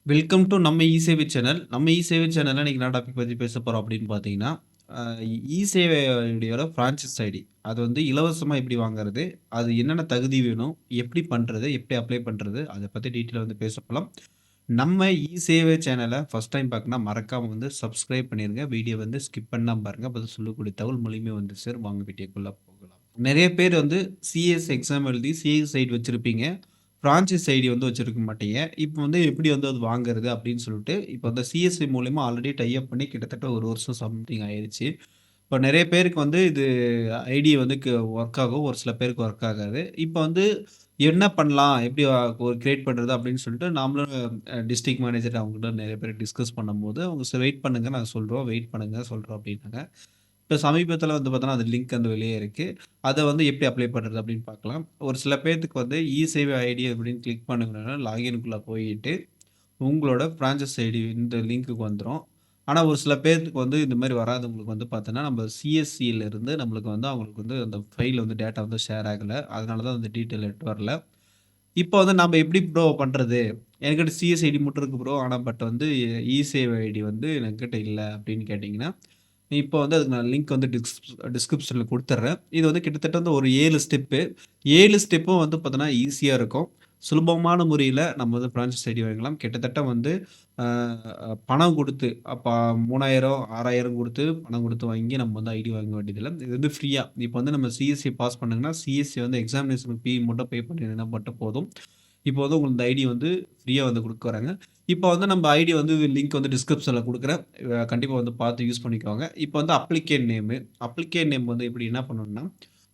Welcome to நம்ம இ-சேவை channel. நம்ம இ-சேவை சேனல்ல இன்னைக்கு என்ன டாபிக் பத்தி பேச போறோம் அப்படின்னு பார்த்தீங்கன்னா, அ இ-சேவையோட பிரான்சைஸ் ஐடி. அது வந்து இலவசமா எப்படி வாங்குறது? அது என்னென்ன தகுதி வேணும்? எப்படி பண்றது? எப்படி அப்ளை பண்றது? அத பத்தி டீட்டெயிலா வந்து பேச போலாம். நம்ம இ-சேவை சேனல ஃபர்ஸ்ட் டைம் பார்க்கணும்னா மறக்காம வந்து சப்ஸ்கிரைப் பண்ணிருங்க. வீடியோ வந்து ஸ்கிப் பண்ணாம பாருங்க. அப்பதான் சொல்லக்கூடிய தகவல் மூலியமே வந்து சேரும். வாங்க வீடியோக்குள்ள போகலாம். நெறைய பேர் வந்து சிஎஸ் எக்ஸாம் எழுதி சிஎஸ் ஐடி வச்சிருப்பீங்க. பிரான்சைஸ் ஐடி வந்து வச்சிருக்க மாட்டீங்க. இப்ப வந்து எப்படி வந்து அது வாங்குறது அப்படின்னு சொல்லிட்டு, இப்ப வந்து சிஎஸ்சி மூலியமா ஆல்ரெடி டை அப் பண்ணி கிட்டத்தட்ட 1 வருஷம் சம்திங் ஆயிருச்சு. இப்ப நெறைய பேருக்கு வந்து இது ஐடி வந்து ஒர்க் ஆகும். ஒரு சில பேருக்கு ஒர்க் ஆகாது. இப்ப வந்து என்ன பண்ணலாம்? எப்படி ஒரு கிரியேட் பண்றது அப்படின்னு சொல்லிட்டு நாமளும் டிஸ்ட்ரிக்ட் மேனேஜர் அவங்ககிட்ட நெறைய பேர் டிஸ்கஸ் பண்ணும்போது, அவங்க வெயிட் பண்ணுங்க நாங்க சொல்றோம். வெயிட் பண்ணுங்க சொல்றோம் அப்படின்னாங்க. இப்ப சமீபத்தில வந்து பார்த்தோன்னா, அது லிங்க் வந்து வெளியே இருக்கு. அத வந்து எப்படி அப்ளை பண்றது அப்படின்னு பார்க்கலாம். ஒரு சில பேத்துக்கு வந்து இ-சேவை ஐடி அப்படின்னு கிளிக் பண்ணுங்கன்னா, லாகின்குள்ள போயிட்டு, உங்களோட பிரான்சைஸ் ஐடி இந்த லிங்க்குக்கு வந்துரும். ஆனா, ஒரு சில பேத்துக்கு வந்து இந்த மாரி வராதவங்களுக்கு வந்து பார்த்தோன்னா, நம்ம சிஎஸ்சில இருந்து நம்மளுக்கு வந்து அவங்களுக்கு வந்து அந்த ஃபைல் வந்து டேட்டா வந்து ஷேர் ஆகல. அதனால தான் அந்த டீட்டெயில் எட்டு வரல. இப்போ வந்து நம்ம எப்படி ப்ரோ பண்றது? என்கிட்ட சிஎஸ் ஐடி மட்டும் இருக்கு ப்ரோ. ஆனா பட் வந்து இ-சேவை ஐடி வந்து என்கிட்ட இல்ல அப்படின்னு கேட்டீங்கன்னா, இப்போ வந்து அதுக்கு நான் லிங்க் வந்து டிஸ்கிரிப்ஷன்ல குடுத்துர்றேன். இது வந்து கிட்டத்தட்ட வந்து ஒரு 7 ஸ்டெப்பு. 7 ஸ்டெப்பும் வந்து பார்த்தோன்னா, ஈஸியா இருக்கும். சுலபமான முறையில நம்ம வந்து பிரான்சைஸ் ஐடி வாங்கிக்கலாம். கிட்டத்தட்ட வந்து அ பணம் குடுத்து அப்ப 3000, 6000 குடுத்து பணம் குடுத்து வாங்கி நம்ம வந்து ஐடி வாங்க வேண்டியதில்ல. இது வந்து ஃப்ரீயா இப்ப வந்து நம்ம சிஎஸ்சி பாஸ் பண்ணீங்கன்னா, சிஎஸ்சி வந்து எக்ஸாமினேஷன் ஃபீ மட்டும் பே பண்ணினா மட்டும் போதும். இப்போ வந்து உங்களுக்கு இந்த ஐடி வந்து ஃப்ரீயா வந்து குடுக்குறாங்க. இப்போ வந்து நம்ம ஐடி வந்து லிங்க் வந்து டிஸ்கிரிப்ஷன்ல குடுக்குறேன். கண்டிப்பா வந்து பார்த்து யூஸ் பண்ணிக்கோங்க. இப்போ வந்து அப்ளிகேட் நேம் வந்து எப்படி என்ன பண்ணணும்னா,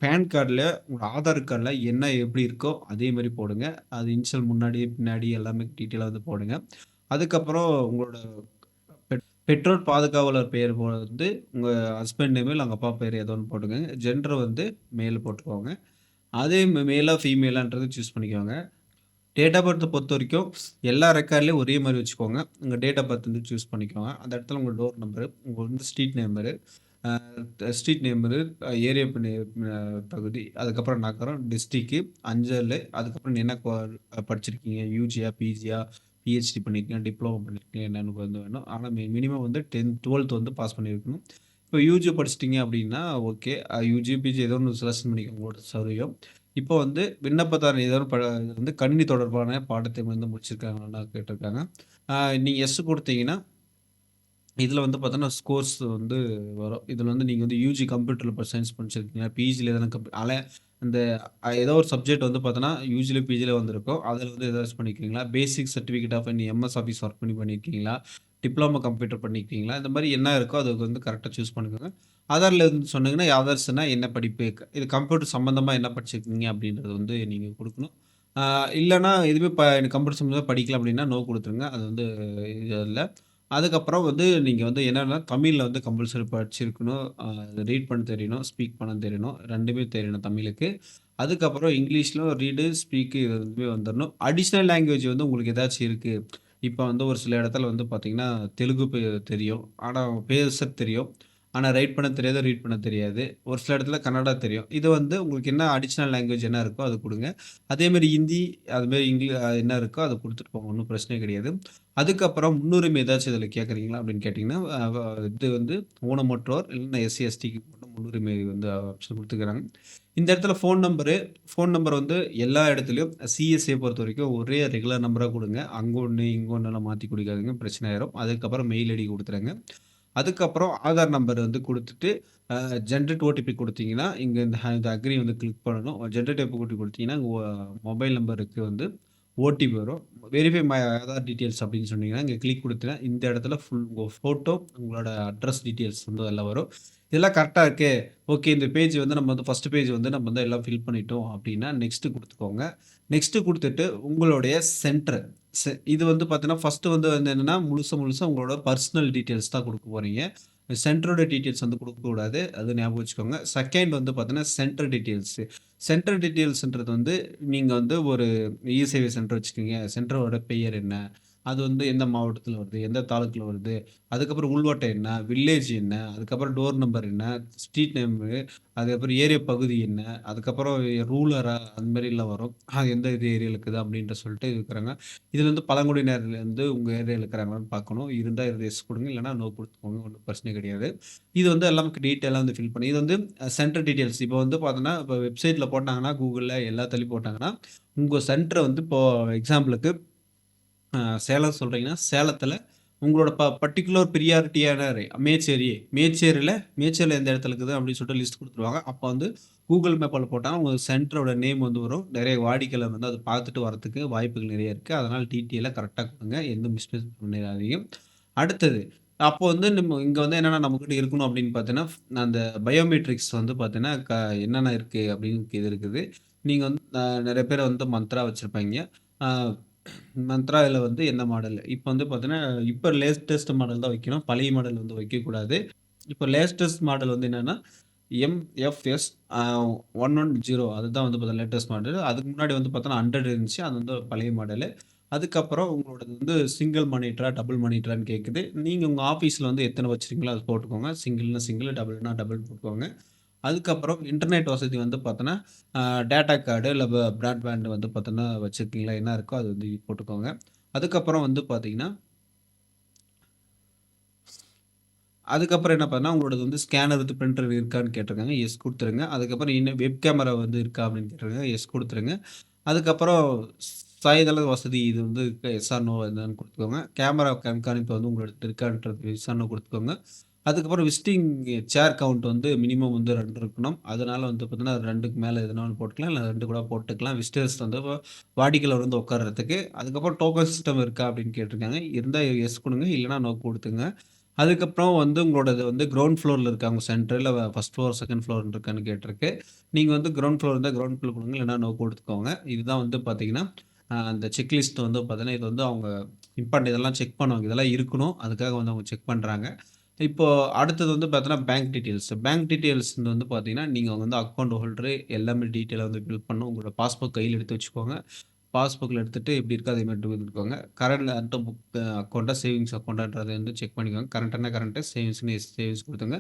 பான் கார்ட்ல உங்க ஆதார் கார்ட்ல என்ன எப்படி இருக்கோ அதே மாரி போடுங்க. அது இனிஷியல் முன்னாடி, பின்னாடி எல்லாமே டீட்டெயிலா வந்து போடுங்க. அதுக்கப்புறம் உங்களோட பெற்றோர் பாதுகாவலர் பெயர் வந்து உங்க ஹஸ்பண்ட் நேமு இல்ல உங்க அப்பா பேர் ஏதோ ஒண்ணு போட்டுக்கோங்க. ஜெண்டர் வந்து மேல் போட்டுக்கோங்க. அதே மேலா, ஃபீமேலான்றத சூஸ் பண்ணிக்கோங்க. டேட் ஆஃப் பர்த்த பொறுத்தவரைக்கும் எல்லா ரெக்கார்ட்லயும் ஒரே மாரி வச்சுக்கோங்க. உங்க டேட் ஆஃப் பர்த் வந்து சூஸ் பண்ணிக்கோங்க. அந்த இடத்துல உங்க டோர் நம்பரு, உங்க வந்து ஸ்ட்ரீட் நம்பரு, அ ஸ்ட்ரீட் நேமரு, ஏரியா பகுதி, அதுக்கப்புறம் நகரம், டிஸ்ட்ரிக்ட், அஞ்சலு, அதுக்கப்புறம் என்ன படிச்சிருக்கீங்க? யூஜியா, பிஜியா, பிஹெச்டி பண்ணியிருக்கீங்களா? டிப்ளோமா பண்ணியிருக்கீங்களா? என்னன்னு வந்து வேணும். ஆனா மினிமம் வந்து 10த் 12த் வந்து பாஸ் பண்ணியிருக்கணும். இப்போ யூஜி படிச்சிட்டீங்க அப்படின்னா ஓகே. யூஜி, பிஜி ஏதோ ஒண்ணு செலக்ஷன் பண்ணிக்கோங்க உங்களோட சௌகரியம். இப்போ வந்து விண்ணப்பதாரர் ஏதோ ஒரு இது வந்து கணினி தொடர்பான பாடத்தை வந்து முடிச்சிருக்காங்களான்னு கேட்டிருக்காங்க. ஆ நீங்க எஸ் குடுத்தீங்கன்னா, இதில வந்து பார்த்தோன்னா, ஸ்கோர்ஸ் வந்து வரும். இதில வந்து நீங்க வந்து யுஜி கம்ப்யூட்டர் சயன்ஸ் படிச்சிருக்கீங்க. பிஜில எதனா அந்த ஏதோ ஒரு சப்ஜெக்ட் வந்து பார்த்தோன்னா, யுஜில, பிஜில வந்திருக்கும். அதில வந்து ஏதாச்சும் பண்ணியிருக்கீங்களா? Basic certificate of MS office work பண்ணியிருக்கீங்களா? டிப்ளோமா கம்ப்யூட்டர் பண்ணியிருக்கீங்களா? இந்த மாரி என்ன இருக்கோ அத வந்து கரெக்ட்டா சூஸ் பண்ணிக்கோங்க. ஆதார்ல இருந்து சொன்னீங்கன்னா, ஆதார்ஸ்ன்னா என்ன படிப்பு? இது கம்ப்யூட்டர் சம்மந்தமா என்ன படிச்சிருக்கீங்க? அப்படின்றது வந்து நீங்க குடுக்கணும். ஆ இல்லன்னா, எதுவுமே எனக்கு கம்ப்யூட்டர் சம்மந்தமா படிக்கல அப்படின்னா, நோ குடுத்துருங்க. அது வந்து இது இல்ல. அதுக்கப்புறம் வந்து நீங்க வந்து என்னன்னா, தமிழ்ல வந்து கம்பல்சரி படிச்சிருக்கணும். ரீட் பண்ண தெரியணும், ஸ்பீக் பண்ண தெரியணும். 2மே தெரியணும் தமிழுக்கு. அதுக்கப்புறம் இங்கிலீஷ்ல ரீடு, ஸ்பீக் இது 2மே வந்துரணும். அடிஷனல் லாங்குவேஜ் வந்து உங்களுக்கு ஏதாச்சும் இருக்கு. இப்ப வந்து ஒரு சில இடத்துல வந்து பார்த்தீங்கன்னா, தெலுங்கு தெரியும். ஆனா பேச தெரியும். ஆனா ரைட் பண்ண தெரியாது, ரீட் பண்ண தெரியாது. ஒரு சில இடத்துல கன்னடா தெரியும். இது வந்து உங்களுக்கு என்ன அடிஷனல் லாங்குவேஜ் என்ன இருக்கோ அத குடுங்க. அதேமாரி ஹிந்தி, அதுமாரி என்ன இருக்கோ அத குடுத்துட்டு போங்க. ஒண்ணும் பிரச்சனை கிடையாது. அதுக்கப்புறம் முன்னுரிமை ஏதாச்சும் இதில கேட்குறீங்களா? அப்படின்னு கேட்டீங்கன்னா, இது வந்து ஊனமுற்றோர் இல்லன்னா எஸ்சி, எஸ்டிக்கு மட்டும் முன்னுரிமை வந்து ஆப்ஷன் குடுத்துருக்காங்க. இந்த இடத்துல ஃபோன் நம்பர் வந்து எல்லா இடத்துலயும் சிஎஸ்ஏ பொறுத்தவரைக்கும் ஒரே ரெகுலர் நம்பரா குடுங்க. அங்க ஒண்ணு, இங்க ஒண்ணுலாம் மாத்தி குடுக்காதீங்க. பிரச்சனை ஆயிரும். அதுக்கப்புறம் மெயில் ஐடி குடுத்துருங்க. அதுக்கப்புறம் ஆதார் நம்பர் வந்து குடுத்துட்டு, ஜெனரேட் ஓடிபி குடுத்தீங்கன்னா, இங்க இந்த அக்ரி வந்து கிளிக் பண்ணணும். ஜெனரேட் ஓடிபி குடுத்தீங்கன்னா, மொபைல் நம்பருக்கு வந்து ஓடிபி வரும். வெரிஃபை மை ஆதார் டீட்டெயில்ஸ் அப்படின்னு சொன்னீங்கன்னா, இங்க கிளிக் குடுத்தீங்கன்னா, இந்த இடத்துல உங்க ஃபோட்டோ, உங்களோட அட்ரஸ் டீட்டெயில்ஸ் வந்து எல்லாம் வரும். இதெல்லாம் கரெக்ட்டா இருக்கு. ஓகே இந்த பேஜ் வந்து நம்ம வந்து ஃபர்ஸ்ட் பேஜ் வந்து நம்ம வந்து எல்லாம் ஃபில் பண்ணிட்டோம் அப்படின்னா, நெக்ஸ்ட் குடுத்துக்கோங்க. நெக்ஸ்ட் குடுத்துட்டு உங்களுடைய சென்டர் இது வந்து பார்த்தீங்கன்னா, ஃபர்ஸ்ட் வந்து என்னன்னா, முழுசா உங்களோட பர்சனல் டீட்டெயில்ஸ் தான் குடுக்க போறீங்க. சென்டரோட டீட்டெயில்ஸ் வந்து குடுக்கக்கூடாது. அது ஞாபகம் வச்சுக்கோங்க. செகண்ட் வந்து பார்த்தீங்கன்னா, சென்டர் டீட்டெயில்ஸ். சென்டர் டீட்டெயில்ஸ்ன்றது வந்து நீங்க வந்து ஒரு இ-சேவை சென்டர் வச்சுக்கீங்க. சென்டரோட பெயர் என்ன? அது வந்து எந்த மாவட்டத்தில வருது? எந்த தாலுக்கால வருது? அதுக்கப்புறம் உள்வட்டம் என்ன? வில்லேஜ் என்ன? அதுக்கப்புறம் டோர் நம்பர் என்ன? ஸ்ட்ரீட் நேமு, அதுக்கப்புறம் ஏரியா பகுதி என்ன? அதுக்கப்புறம் ரூரலா அந்த மாரிலாம் வரும். எந்த இது ஏரியால இருக்குது அப்டின்ட்டு சொல்லிட்டு இருக்கிறாங்க. இதுல வந்து பழங்குடியினர் வந்து உங்க ஏரியால இருக்கிறாங்களான்னு பார்க்கணும். இருந்தா எஸ் குடுங்க. இல்லன்னா நோ குடுத்துக்கோங்க. ஒண்ணும் பிரச்சனை கிடையாது. இது வந்து எல்லாம் டீட்டெயிலா வந்து ஃபில் பண்ணி இது வந்து சென்டர் டீட்டெயில்ஸ். இப்போ வந்து பார்த்தோன்னா, இப்போ வெப்சைட்ல போட்டாங்கன்னா, Googleல எல்லாத்துலயும் போட்டாங்கன்னா, உங்க சென்டர வந்து இப்போ எக்ஸாம்பிளுக்கு சேலம் சொல்றீங்கன்னா, சேலத்தில உங்களோட பர்ட்டிகுலர் பிரியாரிட்டியான மேச்சேரி. மேச்சேரியில எந்த இடத்துல இருக்குது அப்படின்னு சொல்லிட்டு லிஸ்ட் குடுத்துருவாங்க. அப்ப வந்து Google மேப்ல போட்டா உங்க சென்டரோட நேம் வந்து வரும். நெறைய வாடிக்கையாளர் வந்து அத பார்த்துட்டு வரதுக்கு வாய்ப்புகள் நெறைய இருக்கு. அதனால டீட்டெயிலா கரெக்ட்டா குடுங்க. எந்த மிஸ்டேக் பண்ணிறாதீங்க. அடுத்தது, அப்போ வந்து நம்ம இங்க வந்து என்னென்ன நம்மகிட்ட இருக்கணும் அப்படின்னு பார்த்தீங்கன்னா, அந்த பயோமெட்ரிக்ஸ் வந்து பார்த்தீங்கன்னா, என்னென்ன இருக்கு அப்படின்னு இது இருக்குது. நீங்க வந்து நெறைய பேர் வந்து மந்த்ரா வச்சிருப்பாய்ங்க. ஆ மந்த்ரால வந்து என்ன மாடல்? இப்ப வந்து பார்த்தீங்கன்னா, இப்ப லேட்டஸ்ட் மாடல் தான் வைக்கணும். பழைய மாடல் வந்து வைக்கக்கூடாது. இப்ப லேட்டஸ்ட் மாடல் வந்து என்னன்னா, எம்எஃப்எஸ் அ 110 அதுதான் வந்து பார்த்தீங்கன்னா லேட்டஸ்ட் மாடல். அதுக்கு முன்னாடி வந்து பார்த்தோன்னா 100 இருந்துச்சு. அது வந்து பழைய மாடலு. அதுக்கப்புறம் உங்களோடது வந்து சிங்கிள் மானிட்டரா, டபுள் மானிட்டரான்னு கேட்குது. நீங்க உங்க ஆஃபீஸ்ல வந்து எத்தன வச்சிருக்கீங்களோ அத போட்டுக்கோங்க. சிங்கிள்னா சிங்கிள், டபுள்னா டபுள் போட்டுக்கோங்க. அதுக்கப்புறம் இன்டர்நெட் வசதி வந்து பார்த்தோன்னா, அ டேட்டா கார்டு இல்ல பிராட்பேண்ட் வந்து பார்த்தோன்னா வச்சிருக்கீங்களா? என்ன இருக்கோ அது வந்து போட்டுக்கோங்க. அதுக்கப்புறம் வந்து பார்த்தீங்கன்னா, அதுக்கப்புறம் என்ன பண்ணா, உங்களோடது வந்து ஸ்கேனர் வித் பிரிண்டர் இருக்கான்னு கேட்டிருக்காங்க. எஸ் குடுத்துருங்க. அதுக்கப்புறம் இன்னும் வெப் கேமரா வந்து இருக்கா அப்படின்னு கேட்டிருக்காங்க. எஸ் குடுத்துருங்க. அதுக்கப்புறம் சாய்தள வசதி இது வந்து எஸ் ஆர் நோ என்னன்னு குடுத்துக்கோங்க. கேமரா கண்காணிப்பு வந்து உங்கள்ட்ட இருக்கான்றது எஸ் ஆர் நோ குடுத்துக்கோங்க. அதுக்கப்புறம் விசிட்டிங் சேர் கவுண்ட் வந்து மினிமம் வந்து 2 இருக்கணும். அதனால வந்து பார்த்தீங்கன்னா, 2க்கு மேல எதுனா ஒண்ணு போட்டுக்கலாம். இல்ல 2 கூட போட்டுக்கலாம். விசிட்டர்ஸ் வந்து வாடிக்கையாளர் வந்து உட்கார்றதுக்கு. அதுக்கப்புறம் டோக்கன் சிஸ்டம் இருக்கா அப்படின்னு கேட்டிருக்காங்க. இருந்தா எஸ் குடுங்க. இல்லன்னா நோ குடுத்துங்க. அதுக்கப்புறம் வந்து உங்களோடது வந்து கிரவுண்ட் ஃப்ளோர்ல இருக்கா உங்க சென்டர்? இல்ல 1 ஃப்ளோர், 2ண்ட் ஃப்ளோர் இருக்கான்னு கேட்டிருக்கு. நீங்க வந்து கிரவுண்ட் ஃப்ளோர் இருந்தா கிரவுண்ட் ஃப்ளோர் குடுங்க. இல்லன்னா நோ குடுத்துக்கோங்க. இதுதான் வந்து பார்த்தீங்கன்னா, அந்த செக்லிஸ்ட் வந்து பார்த்தீங்கன்னா, இது வந்து அவங்க இம்பார்ட்டன்ட் இதெல்லாம் செக் பண்ணுவாங்க. இதெல்லாம் இருக்கணும். அதுக்காக வந்து அவங்க செக் பண்றாங்க. இப்போ அடுத்தது வந்து பார்த்தீங்கன்னா, பேங்க் டீட்டெயில்ஸ். பேங்க் டீட்டெயில்ஸ் வந்து பார்த்தீங்கன்னா, நீங்க வந்து அக்கவுண்ட் ஹோல்டர் எல்லாமே டீட்டெயிலா வந்து ஃபில் பண்ணணும். உங்களோட பாஸ்புக் கையில எடுத்து வச்சுக்கோங்க. பாஸ்புக்ல எடுத்துட்டு எப்படி இருக்கோ அதே மாரி எடுத்துக்கோங்க. கரண்ட் அன்ட் புக் அக்கவுண்டா, சேவிங்ஸ் அக்கவுண்டான்றத வந்து செக் பண்ணிக்கோங்க. கரண்ட்னா கரண்ட், சேவிங்ஸ்னா சேவிங்ஸ் குடுத்துருங்க.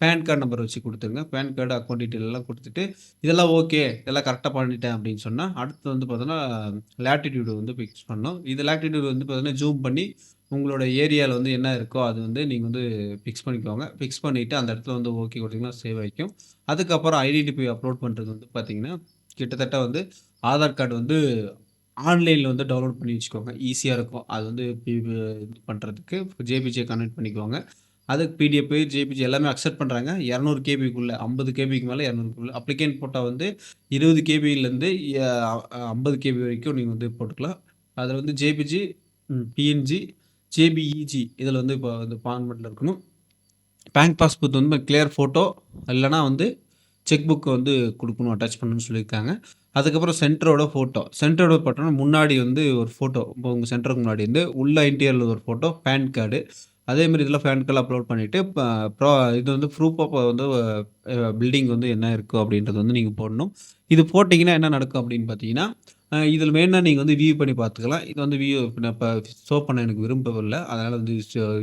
பான் கார்ட் நம்பர் வச்சு குடுத்துருங்க. பான் கார்டு, அக்கவுண்ட் டீட்டெயில் எல்லாம் குடுத்துட்டு, இதெல்லாம் ஓகே. இதெல்லாம் கரெக்ட்டா பண்ணிட்டேன் அப்படின்னு சொன்னா, அடுத்து வந்து பார்த்தோன்னா, லேட்டிட்யூட் வந்து ஃபிக்ஸ் பண்ணணும். இது லேட்டிட்யூட் வந்து பார்த்தீங்கன்னா, ஜூம் பண்ணி உங்களோட ஏரியால வந்து என்ன இருக்கோ, அது வந்து நீங்க வந்து ஃபிக்ஸ் பண்ணிக்கோங்க. ஃபிக்ஸ் பண்ணிட்டு அந்த இடத்துல வந்து ஓகே குடுத்தீங்கன்னா சேவ் ஆயிக்கும். அதுக்கப்புறம் ஐடென்டிஃபை அப்லோட் பண்றது வந்து பார்த்தீங்கன்னா, கிட்டத்தட்ட வந்து ஆதார் கார்டு வந்து ஆன்லைன்ல வந்து டவுன்லோட் பண்ணி வச்சுக்கோங்க. ஈஸியா இருக்கும். அது வந்து இது பண்றதுக்கு ஜேபிஜே கன்வெர்ட் பண்ணிக்கோங்க. அதுக்கு பிடிஎஃப், ஜேபிஜி எல்லாமே அக்செப்ட் பண்றாங்க. 200 கேபிக்குள்ள 50 கேபிக்கு மேல 200க்குள்ள அப்ளிகேஷன் போட்டா வந்து 20 கேபிலேருந்து 50 கேபி வரைக்கும் நீங்க வந்து போட்டுக்கலாம். அதுல வந்து ஜேபிஜி, பிஎன்ஜி, ஜேபிஇஜி இதுல வந்து இப்போ வந்து ஃபார்மட்ல இருக்கணும். பேங்க் பாஸ்புக் வந்து கிளியர் ஃபோட்டோ இல்லன்னா வந்து செக் புக் வந்து குடுக்கணும். அட்டாச் பண்ணணும்னு சொல்லியிருக்காங்க. அதுக்கப்புறம் சென்டரோட ஃபோட்டோ. சென்டரோட ஃபோட்டோனா முன்னாடி வந்து ஒரு ஃபோட்டோ. இப்போ உங்க சென்டருக்கு முன்னாடி வந்து உள்ள இன்டீரியர்ல ஒரு ஃபோட்டோ, பான் கார்டு. அதேமாரி இதில பான் கார்ட்ல அப்லோட் பண்ணிட்டு, இது வந்து ப்ரூஃப் ஆஃப் வந்து பில்டிங் வந்து என்ன இருக்கோ அப்படின்றது வந்து நீங்க போடணும். இது போட்டீங்கன்னா என்ன நடக்கும் அப்படின்னு பார்த்தீங்கன்னா, இதில வேணுனா நீங்க வந்து வியூ பண்ணி பார்த்துக்கலாம். இது வந்து இப்ப ஷோ பண்ண எனக்கு விருப்பம் இல்ல. அதனால வந்து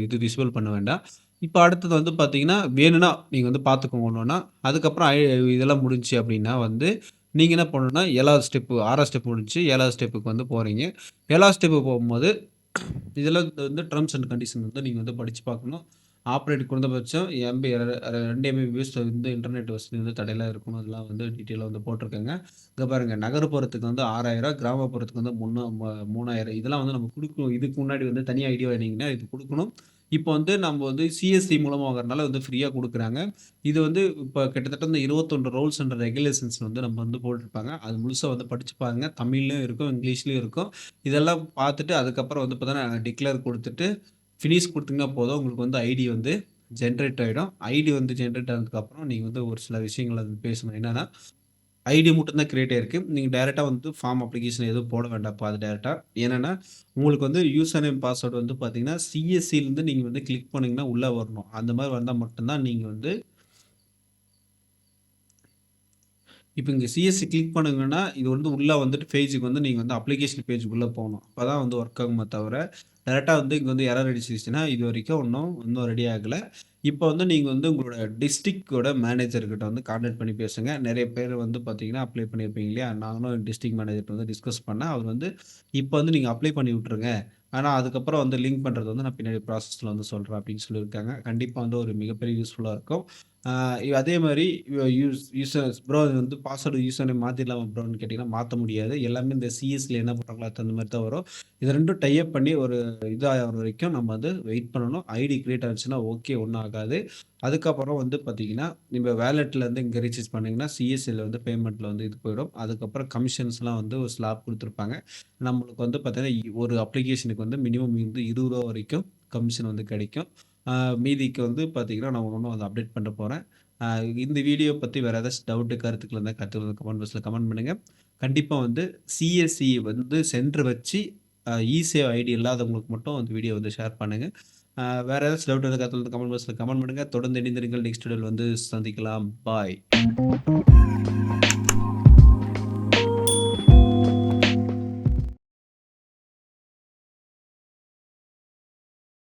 இது டிசேபிள் பண்ண வேண்டாம். இப்ப அடுத்தது வந்து பார்த்தீங்கன்னா, வேணும்னா நீங்க வந்து பார்த்துக்கோங்க ஒண்ணு ஒண்ணா. அதுக்கப்புறம் இதெல்லாம் முடிஞ்சுச்சு அப்படின்னா வந்து, நீங்க என்ன பண்ணணும்னா 7வது ஸ்டெப்பு 6வது ஸ்டெப் முடிஞ்சுச்சு. 7வது ஸ்டெப்புக்கு வந்து போறீங்க. 7வது ஸ்டெப்பு போகும்போது, இதெல்லாம் வந்து டெர்ம்ஸ் அண்ட் கண்டிஷன் வந்து நீங்க வந்து படிச்சு பார்க்கணும். ஆப்பரேட் குறைந்தபட்சம் 2 எம்பிபிஎஸ் வந்து இன்டர்நெட் வசதி வந்து தடையில்லா இருக்கணும். அதெல்லாம் வந்து டீட்டெயிலா வந்து போட்டிருக்கேங்க. இங்க பாருங்க நகர்ப்புறத்துக்கு வந்து 6,000 கிராமப்புறத்துக்கு வந்து 3000 இதெல்லாம் வந்து நம்ம குடுக்கணும். இதுக்கு முன்னாடி வந்து தனி ஐடி வாங்கினீங்கன்னா இது குடுக்கணும். இப்போ வந்து நம்ம வந்து சிஎஸ்சி மூலமா வாங்குறனால வந்து ஃப்ரீயா குடுக்குறாங்க. இது வந்து இப்ப கிட்டத்தட்ட இந்த 21 ரூல்ஸ் அண்ட் ரெகுலேஷன்ஸ் வந்து நம்ம வந்து போட்டிருப்பாங்க. அது முழுசா வந்து படிச்சு பாருங்க. தமிழ்லயும் இருக்கும், இங்கிலீஷ்லயும் இருக்கும். இதெல்லாம் பார்த்துட்டு அதுக்கப்புறம் வந்து பார்த்தீங்கன்னா, டிக்ளேர் குடுத்துட்டு, ஃபினிஷ் குடுத்தீங்கன்னா போதும். உங்களுக்கு வந்து ஐடி வந்து ஜெனரேட் ஆயிடும். ஐடி வந்து ஜெனரேட் ஆனதுக்கப்புறம் நீங்க வந்து ஒரு சில விஷயங்கள வந்து பேசணும். என்னன்னா, ஐடி மட்டும் தான் கிரியேட் ஆயிருக்கு. நீங்க டைரக்ட்டா வந்து ஃபார்ம் அப்ளிகேஷன் எதுவும் போட வேண்டாம்ப்பா அது டைரக்ட்டா. ஏனன்னா, உங்களுக்கு வந்து யூசர் நேம், பாஸ்வேர்ட் வந்து பார்த்தீங்கன்னா, சிஎஸ்சிலருந்து நீங்க வந்து கிளிக் பண்ணீங்கன்னா உள்ள வரணும். அந்த மாரி வந்தா மட்டும் தான் நீங்க வந்து இப்ப இங்க சிஎஸ்சி கிளிக் பண்ணுங்கன்னா, இது வந்து உள்ள வந்துட்டு பேஜுக்கு வந்து நீங்க வந்து அப்ளிகேஷன் பேஜுக்குள்ள போணும். அப்பதான் வந்து ஒர்க் ஆகுமே தவிர, டைரக்ட்டா வந்து இங்க வந்து எரர் அடிச்சிருச்சுன்னா, இதுவரைக்கும் இன்னும் ரெடி ஆகல. இப்ப வந்து நீங்க வந்து உங்களோட டிஸ்ட்ரிக்ட்டோட மேனேஜர் கிட்ட வந்து கான்டாக்ட் பண்ணி பேசுங்க. நெறைய பேர் வந்து பார்த்தீங்கன்னா, அப்ளை பண்ணியிருப்பீங்க இல்லையா? நாங்களும் டிஸ்ட்ரிக்ட் மேனேஜர்ட்ட வந்து டிஸ்கஸ் பண்ணேன். அவர் வந்து, "இப்ப வந்து நீங்க அப்ளை பண்ணி விட்டுருங்க. ஆனா அதுக்கப்புறம் வந்து லிங்க் பண்றது வந்து நான் பின்னாடி ப்ராசஸ்ல வந்து சொல்றேன்" அப்படின்னு சொல்லியிருக்காங்க. கண்டிப்பா வந்து ஒரு மிகப்பெரிய யூஸ்ஃபுல்லா இருக்கும். ஆ அதே மாரி யூசர்ஸ் ப்ரோ இது வந்து பாஸ்வேர்ட் யூசர் நேம் மாத்திடலாமா ப்ரோன்னு கேட்டீங்கன்னா, மாத்த முடியாது. எல்லாமே இந்த சிஎஸ்ல என்ன பண்றாங்களோ அதுக்கு தகுந்த மாரி தான் வரும். இது 2ம் டை அப் பண்ணி ஒரு இதாகுற வரைக்கும் நம்ம வந்து வெயிட் பண்ணணும். ஐடி கிரியேட் ஆச்சுன்னா ஓகே ஒண்ணும் ஆகாது. அதுக்கப்புறம் வந்து பார்த்தீங்கன்னா, நீங்க வாலெட்லேருந்து இங்க ரீசார்ஜ் பண்ணீங்கன்னா, சிஎஸ்சில வந்து பேமெண்ட்ல வந்து இது போயிடும். அதுக்கப்புறம் கமிஷன்ஸ்லாம் வந்து ஒரு ஸ்லாப் குடுத்துருப்பாங்க. நம்மளுக்கு வந்து பார்த்தீங்கன்னா, ஒரு அப்ளிகேஷனுக்கு வந்து மினிமம் வந்து ரூ. 20 வரைக்கும் கமிஷன் வந்து கிடைக்கும். ஆ மீதிக்கு வந்து பார்த்தீங்கன்னா, நான் ஒண்ணு அத அப்டேட் பண்ண போறேன். அ இந்த வீடியோ பத்தி வேற ஏதாச்சும் டவுட், கருத்துக்கள் இருந்தா கருத்துக்கள கமெண்ட் பாக்ஸ்ல கமெண்ட் பண்ணுங்க. கண்டிப்பா வந்து சிஎஸ்இ வந்து சென்டர் வச்சு இசேவ் ஐடி இல்லாதவங்களுக்கு மட்டும் அந்த வீடியோ வந்து ஷேர் பண்ணுங்க. வேற ஏதாச்சும் டவுட் இருந்தா கருத்துக்கள் கமெண்ட் பாக்ஸ்ல கமெண்ட் பண்ணுங்க. தொடர்ந்து இணைந்திருங்கள். நெக்ஸ்ட் வீடியோல வந்து சந்திக்கலாம். பாய்.